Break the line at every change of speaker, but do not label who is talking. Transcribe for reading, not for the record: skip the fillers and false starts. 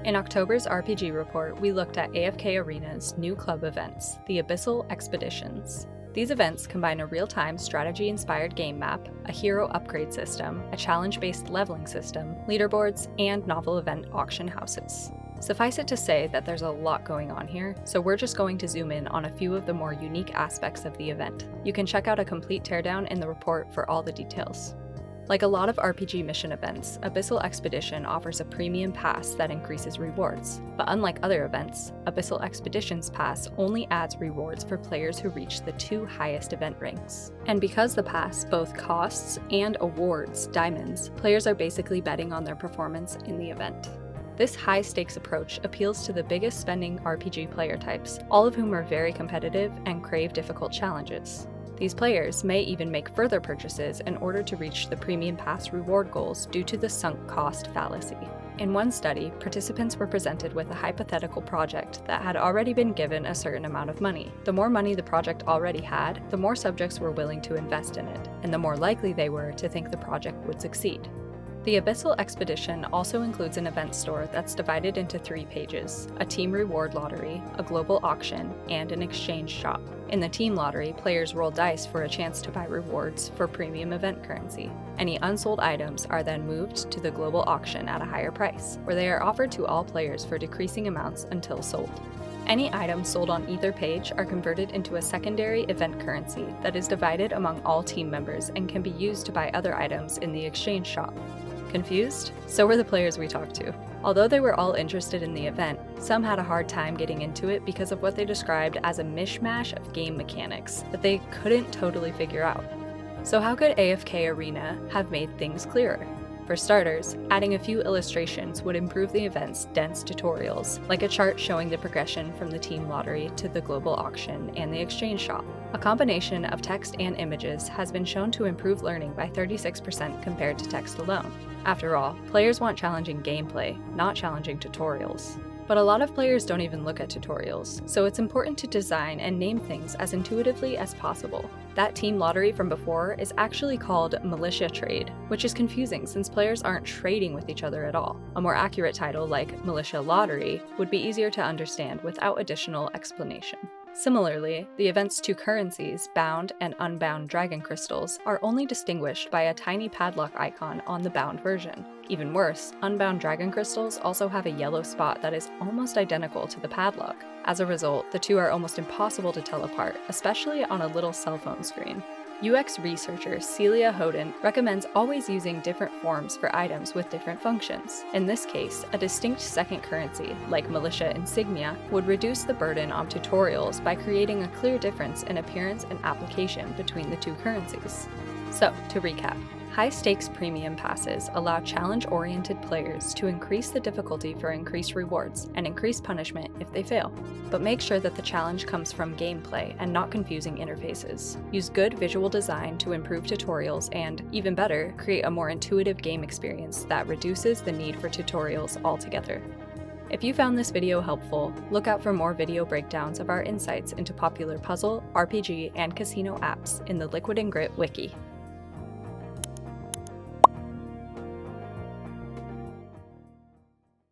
In October's RPG report, we looked at AFK Arena's new club events, the Abyssal Expeditions. These events combine a real-time strategy-inspired game map, a hero upgrade system, a challenge-based leveling system, leaderboards, and novel event auction houses. Suffice it to say that there's a lot going on here, so we're just going to zoom in on a few of the more unique aspects of the event. You can check out a complete teardown in the report for all the details. Like a lot of RPG mission events, Abyssal Expedition offers a premium pass that increases rewards. But unlike other events, Abyssal Expedition's pass only adds rewards for players who reach the 2 highest event ranks. And because the pass both costs and awards diamonds, players are basically betting on their performance in the event. This high-stakes approach appeals to the biggest spending RPG player types, all of whom are very competitive and crave difficult challenges. These players may even make further purchases in order to reach the Premium Pass reward goals due to the sunk cost fallacy. In one study, participants were presented with a hypothetical project that had already been given a certain amount of money. The more money the project already had, the more subjects were willing to invest in it, and the more likely they were to think the project would succeed. The Abyssal Expedition also includes an event store that's divided into 3 pages: a team reward lottery, a global auction, and an exchange shop. In the team lottery, players roll dice for a chance to buy rewards for premium event currency. Any unsold items are then moved to the global auction at a higher price, where they are offered to all players for decreasing amounts until sold. Any items sold on either page are converted into a secondary event currency that is divided among all team members and can be used to buy other items in the exchange shop. Confused? So were the players we talked to. Although they were all interested in the event, some had a hard time getting into it because of what they described as a mishmash of game mechanics that they couldn't totally figure out. So how could AFK Arena have made things clearer? For starters, adding a few illustrations would improve the event's dense tutorials, like a chart showing the progression from the team lottery to the global auction and the exchange shop. A combination of text and images has been shown to improve learning by 36% compared to text alone. After all, players want challenging gameplay, not challenging tutorials. But a lot of players don't even look at tutorials, so it's important to design and name things as intuitively as possible. That team lottery from before is actually called Militia Trade, which is confusing since players aren't trading with each other at all. A more accurate title like Militia Lottery would be easier to understand without additional explanation. Similarly, the event's 2 currencies, bound and unbound dragon crystals, are only distinguished by a tiny padlock icon on the bound version. Even worse, unbound dragon crystals also have a yellow spot that is almost identical to the padlock. As a result, the 2 are almost impossible to tell apart, especially on a little cell phone screen. UX researcher Celia Hoden recommends always using different forms for items with different functions. In this case, a distinct second currency, like Militia Insignia, would reduce the burden on tutorials by creating a clear difference in appearance and application between the 2 currencies. So, to recap, high-stakes premium passes allow challenge-oriented players to increase the difficulty for increased rewards and increase punishment if they fail. But make sure that the challenge comes from gameplay and not confusing interfaces. Use good visual design to improve tutorials and, even better, create a more intuitive game experience that reduces the need for tutorials altogether. If you found this video helpful, look out for more video breakdowns of our insights into popular puzzle, RPG, and casino apps in the Liquid & Grit wiki.